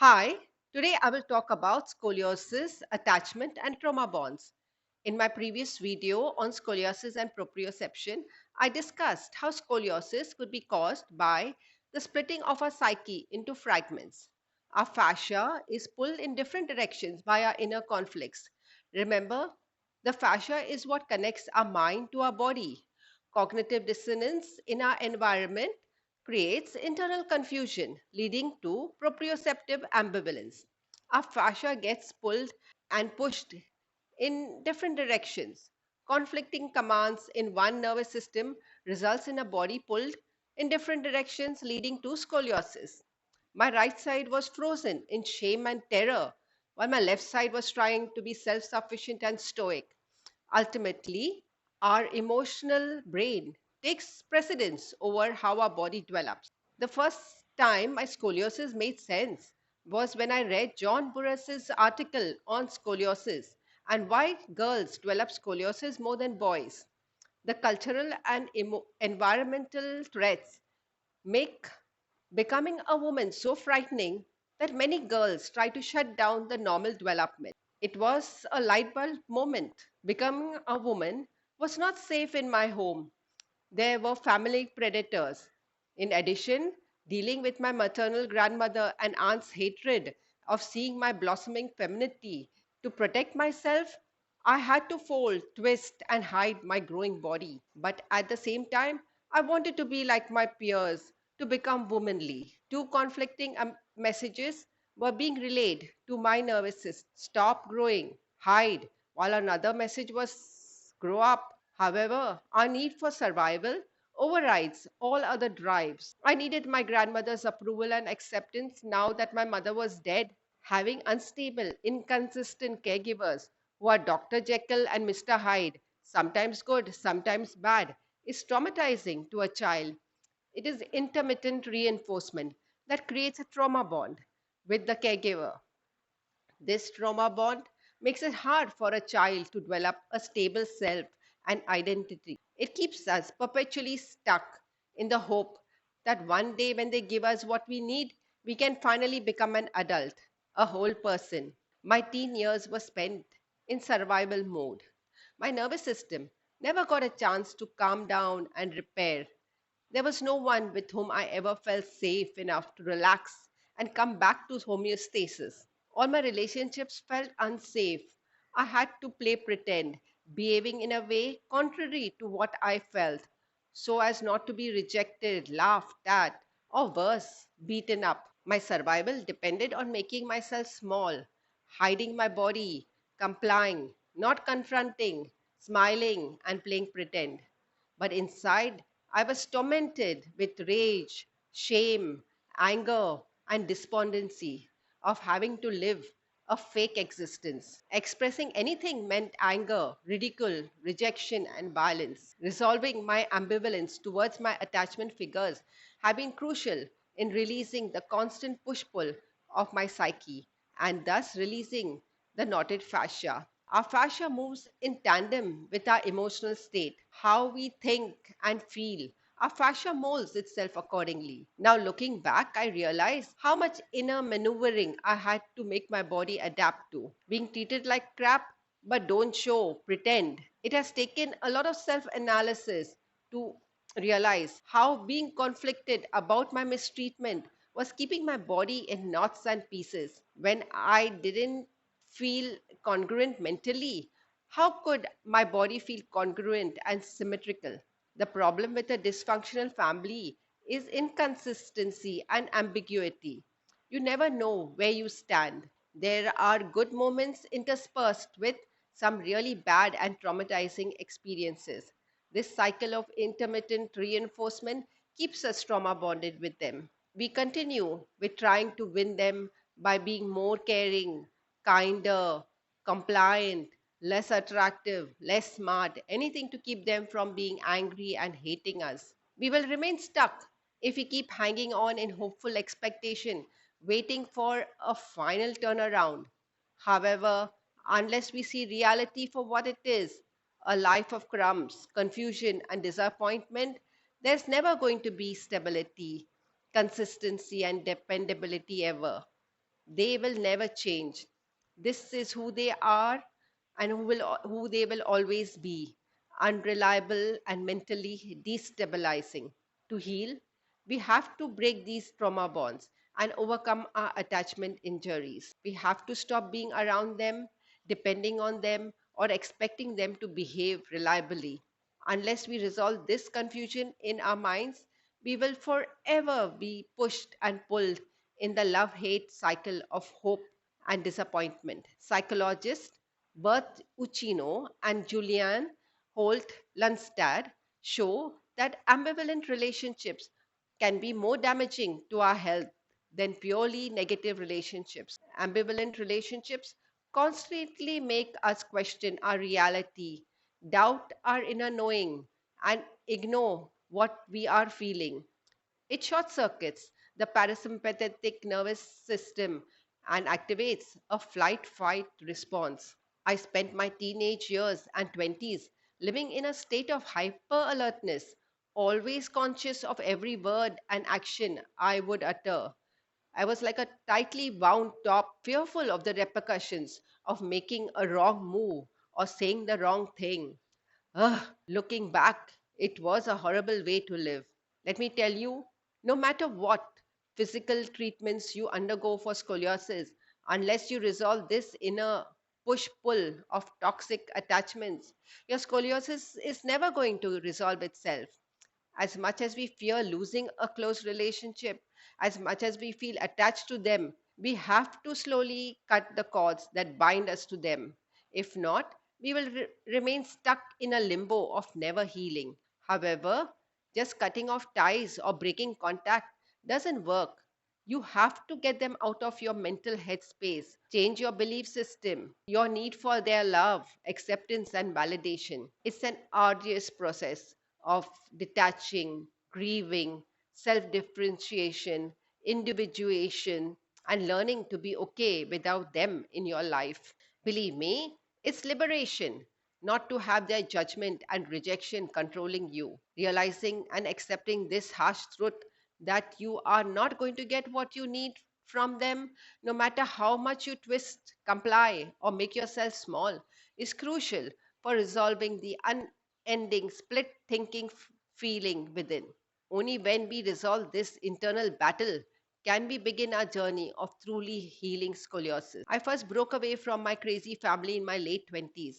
Hi, today I will talk about scoliosis, attachment, and trauma bonds. In my previous video on scoliosis and proprioception, I discussed how scoliosis could be caused by the splitting of our psyche into fragments. Our fascia is pulled in different directions by our inner conflicts. Remember, the fascia is what connects our mind to our body. Cognitive dissonance in our environment creates internal confusion, leading to proprioceptive ambivalence. Our fascia gets pulled and pushed in different directions. Conflicting commands in one nervous system results in a body pulled in different directions, leading to scoliosis. My right side was frozen in shame and terror, while my left side was trying to be self sufficient and stoic. Ultimately, our emotional brain takes precedence over how our body develops. The first time my scoliosis made sense was when I read John Burris's article on scoliosis and why girls develop scoliosis more than boys. The cultural and environmental threats make becoming a woman so frightening that many girls try to shut down the normal development. It was a light bulb moment. Becoming a woman was not safe in my home. There were family predators. In addition, dealing with my maternal grandmother and aunt's hatred of seeing my blossoming femininity to protect myself, I had to fold, twist, and hide my growing body. But at the same time, I wanted to be like my peers, to become womanly. Two conflicting messages were being relayed to my nervous system: stop growing, hide, while another message was grow up. However, our need for survival overrides all other drives. I needed my grandmother's approval and acceptance now that my mother was dead. Having unstable, inconsistent caregivers who are Dr. Jekyll and Mr. Hyde, sometimes good, sometimes bad, is traumatizing to a child. It is intermittent reinforcement that creates a trauma bond with the caregiver. This trauma bond makes it hard for a child to develop a stable self and identity. It keeps us perpetually stuck in the hope that one day, when they give us what we need, we can finally become an adult, a whole person. My teen years were spent in survival mode. My nervous system never got a chance to calm down and repair. There was no one with whom I ever felt safe enough to relax and come back to homeostasis. All my relationships felt unsafe. I had to play pretend, behaving in a way contrary to what I felt, so as not to be rejected, laughed at, or worse, beaten up. My survival depended on making myself small, hiding my body, complying, not confronting, smiling, and playing pretend. But inside, I was tormented with rage, shame, anger, and despondency of having to live a fake existence. Expressing anything meant anger, ridicule, rejection, and violence. Resolving my ambivalence towards my attachment figures have been crucial in releasing the constant push pull of my psyche and thus releasing the knotted fascia. Our fascia moves in tandem with our emotional state, how we think and feel. Our fascia molds itself accordingly. Now, looking back, I realize how much inner maneuvering I had to make my body adapt to. Being treated like crap, but don't show, pretend. It has taken a lot of self analysis to realize how being conflicted about my mistreatment was keeping my body in knots and pieces. When I didn't feel congruent mentally, how could my body feel congruent and symmetrical? The problem with a dysfunctional family is inconsistency and ambiguity. You never know where you stand. There are good moments interspersed with some really bad and traumatizing experiences. This cycle of intermittent reinforcement keeps us trauma bonded with them. We continue with trying to win them by being more caring, kinder, compliant, less attractive, less smart, anything to keep them from being angry and hating us. We will remain stuck if we keep hanging on in hopeful expectation, waiting for a final turnaround. However, unless we see reality for what it is, a life of crumbs, confusion, and disappointment, there's never going to be stability, consistency, and dependability ever. They will never change. This is who they are and who they will always be, unreliable and mentally destabilizing. To heal, we have to break these trauma bonds and overcome our attachment injuries. We have to stop being around them, depending on them, or expecting them to behave reliably. Unless we resolve this confusion in our minds, we will forever be pushed and pulled in the love hate cycle of hope and disappointment. Psychologists Bert Uchino and Julian Holt Lundstad show that ambivalent relationships can be more damaging to our health than purely negative relationships. Ambivalent relationships constantly make us question our reality, doubt our inner knowing, and ignore what we are feeling. It short circuits the parasympathetic nervous system and activates a flight fight response. I spent my teenage years and 20s living in a state of hyper alertness, always conscious of every word and action I would utter. I was like a tightly wound top, fearful of the repercussions of making a wrong move or saying the wrong thing. Ugh, looking back, it was a horrible way to live. Let me tell you, no matter what physical treatments you undergo for scoliosis, unless you resolve this inner push pull of toxic attachments, your scoliosis is never going to resolve itself. As much as we fear losing a close relationship, as much as we feel attached to them, we have to slowly cut the cords that bind us to them. If not, we will remain stuck in a limbo of never healing. However, just cutting off ties or breaking contact doesn't work. You have to get them out of your mental headspace, change your belief system, your need for their love, acceptance, and validation. It's an arduous process of detaching, grieving, self differentiation, individuation, and learning to be okay without them in your life. Believe me, it's liberation not to have their judgment and rejection controlling you. Realizing and accepting this harsh truth that you are not going to get what you need from them, no matter how much you twist, comply, or make yourself small, is crucial for resolving the unending split thinking feeling within. Only when we resolve this internal battle can we begin our journey of truly healing scoliosis. I first broke away from my crazy family in my late 20s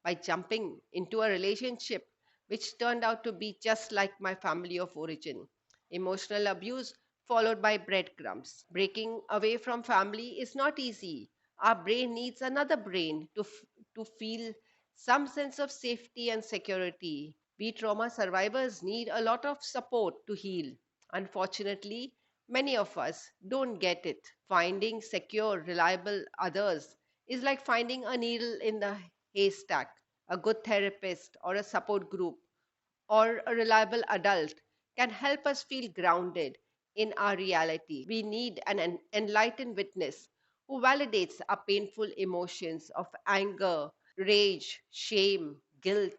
by jumping into a relationship which turned out to be just like my family of origin. Emotional abuse followed by breadcrumbs. Breaking away from family is not easy. Our brain needs another brain to feel some sense of safety and security. We trauma survivors need a lot of support to heal. Unfortunately, many of us don't get it. Finding secure, reliable others is like finding a needle in the haystack. A good therapist or a support group or a reliable adult can help us feel grounded in our reality. We need an enlightened witness who validates our painful emotions of anger, rage, shame, guilt,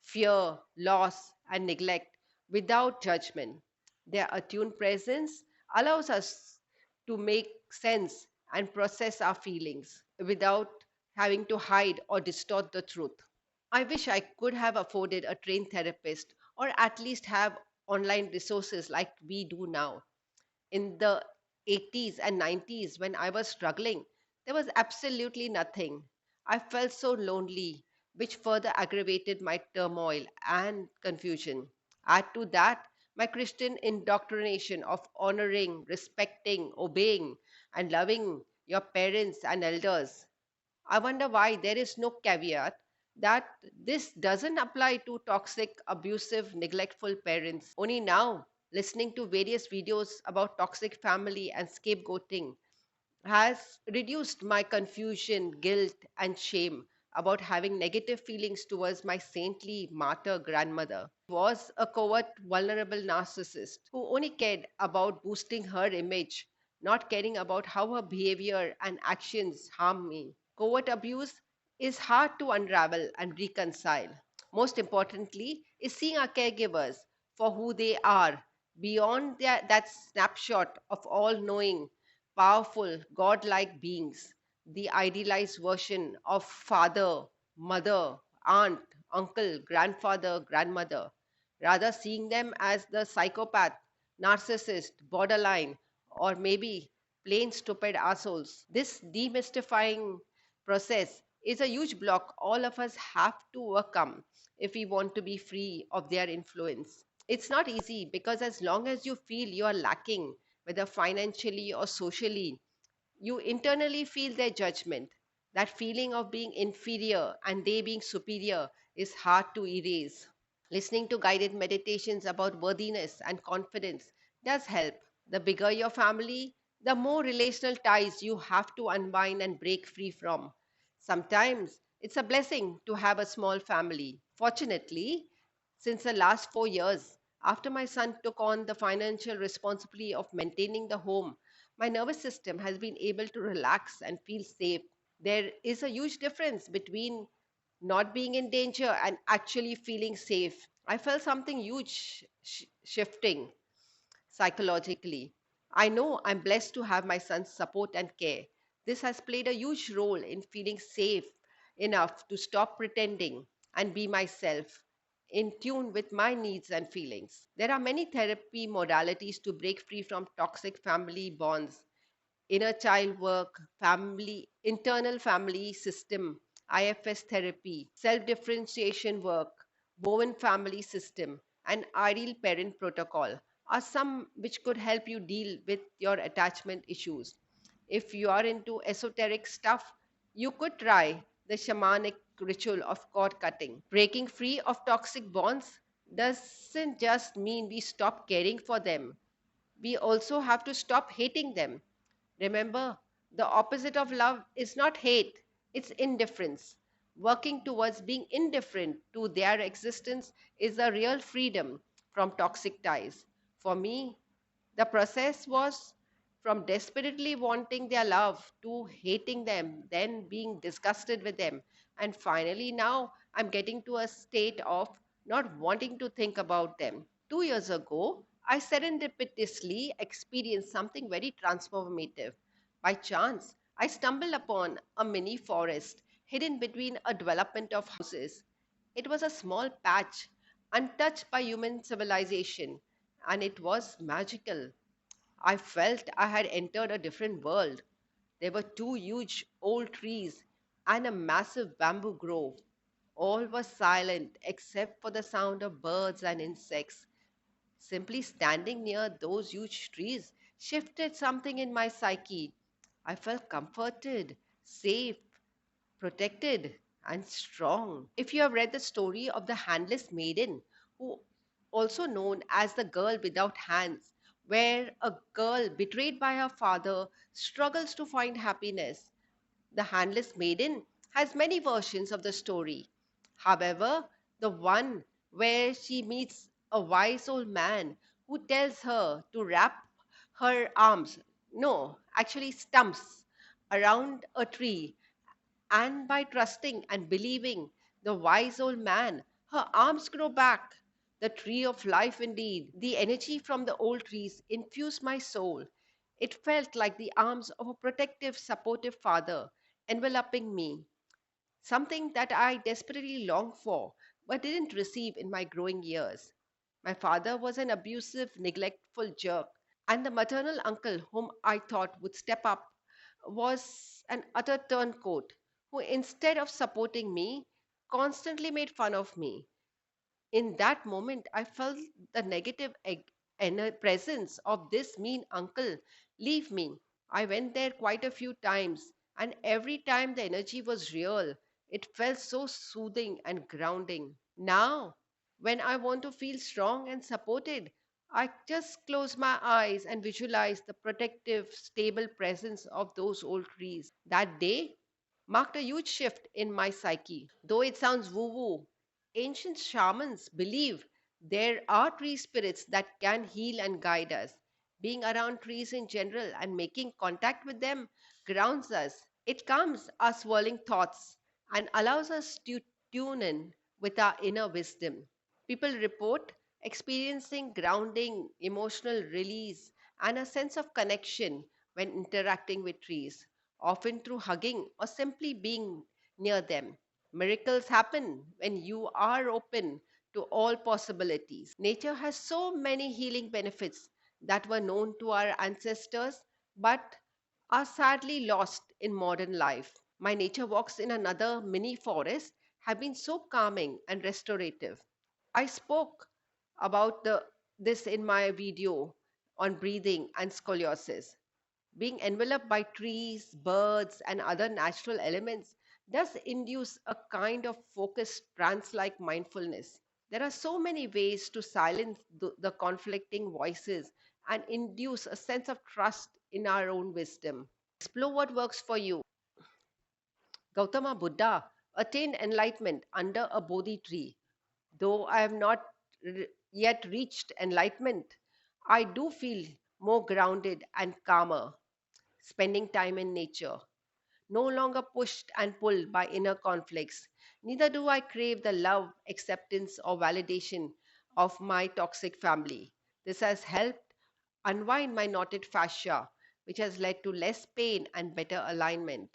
fear, loss, and neglect without judgment. Their attuned presence allows us to make sense and process our feelings without having to hide or distort the truth. I wish I could have afforded a trained therapist or at least have online resources like we do now. In the 80s and 90s, when I was struggling, there was absolutely nothing. I felt so lonely, which further aggravated my turmoil and confusion. Add to that my Christian indoctrination of honoring, respecting, obeying, and loving your parents and elders. I wonder why there is no caveat that this doesn't apply to toxic, abusive, neglectful parents. Only now, listening to various videos about toxic family and scapegoating has reduced my confusion, guilt, and shame about having negative feelings towards my saintly martyr grandmother. She was a covert, vulnerable narcissist who only cared about boosting her image, not caring about how her behavior and actions harm me. Covert abuse is hard to unravel and reconcile. Most importantly, is seeing our caregivers for who they are beyond that snapshot of all knowing powerful, godlike beings, the idealized version of father, mother, aunt, uncle, grandfather, grandmother, rather seeing them as the psychopath, narcissist, borderline, or maybe plain stupid assholes. This demystifying process is a huge block all of us have to overcome if we want to be free of their influence. It's not easy because as long as you feel you are lacking, whether financially or socially, you internally feel their judgment. That feeling of being inferior and they being superior is hard to erase. Listening to guided meditations about worthiness and confidence does help. The bigger your family, the more relational ties you have to unwind and break free from. Sometimes it's a blessing to have a small family. Fortunately, since the last 4 years, after my son took on the financial responsibility of maintaining the home, my nervous system has been able to relax and feel safe. There is a huge difference between not being in danger and actually feeling safe. I felt something huge shifting psychologically. I know I'm blessed to have my son's support and care. This has played a huge role in feeling safe enough to stop pretending and be myself, in tune with my needs and feelings. There are many therapy modalities to break free from toxic family bonds: inner child work, internal family system, IFS therapy, self differentiation work, Bowen family system, and ideal parent protocol are some which could help you deal with your attachment issues. If you are into esoteric stuff, you could try the shamanic ritual of cord cutting. Breaking free of toxic bonds doesn't just mean we stop caring for them, we also have to stop hating them. Remember, the opposite of love is not hate, it's indifference. Working towards being indifferent to their existence is a real freedom from toxic ties. For me, the process was from desperately wanting their love to hating them, then being disgusted with them. And finally, now I'm getting to a state of not wanting to think about them. 2 years ago, I serendipitously experienced something very transformative. By chance, I stumbled upon a mini forest hidden between a development of houses. It was a small patch, untouched by human civilization, and it was magical. I felt I had entered a different world. There were two huge old trees and a massive bamboo grove. All was silent except for the sound of birds and insects. Simply standing near those huge trees shifted something in my psyche. I felt comforted, safe, protected, and strong. If you have read the story of the handless maiden, who also known as the girl without hands, where a girl betrayed by her father struggles to find happiness, the handless maiden has many versions of the story. However, the one where she meets a wise old man who tells her to wrap her arms, no, actually stumps, around a tree, and by trusting and believing the wise old man, her arms grow back. The tree of life, indeed. The energy from the old trees infused my soul. It felt like the arms of a protective, supportive father enveloping me, something that I desperately longed for but didn't receive in my growing years. My father was an abusive, neglectful jerk, and the maternal uncle whom I thought would step up was an utter turncoat who, instead of supporting me, constantly made fun of me. In that moment, I felt the negative presence of this mean uncle leave me. I went there quite a few times, and every time the energy was real. It felt so soothing and grounding. Now, when I want to feel strong and supported, I just close my eyes and visualize the protective, stable presence of those old trees. That day marked a huge shift in my psyche. Though it sounds woo woo, ancient shamans believe there are tree spirits that can heal and guide us. Being around trees in general and making contact with them grounds us. It calms our swirling thoughts and allows us to tune in with our inner wisdom. People report experiencing grounding, emotional release, and a sense of connection when interacting with trees, often through hugging or simply being near them. Miracles happen when you are open to all possibilities. Nature has so many healing benefits that were known to our ancestors but are sadly lost in modern life. My nature walks in another mini forest have been so calming and restorative. I spoke about this in my video on breathing and scoliosis. Being enveloped by trees, birds, and other natural elements does induce a kind of focused trance like mindfulness. There are so many ways to silence the conflicting voices and induce a sense of trust in our own wisdom. Explore what works for you. Gautama Buddha attained enlightenment under a Bodhi tree. Though I have not yet reached enlightenment, I do feel more grounded and calmer spending time in nature, no longer pushed and pulled by inner conflicts. Neither do I crave the love, acceptance, or validation of my toxic family. This has helped unwind my knotted fascia, which has led to less pain and better alignment.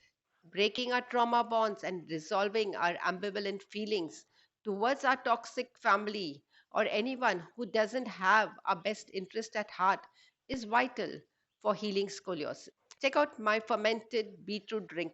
Breaking our trauma bonds and resolving our ambivalent feelings towards our toxic family or anyone who doesn't have our best interest at heart is vital for healing scoliosis. Check out my fermented beetroot drink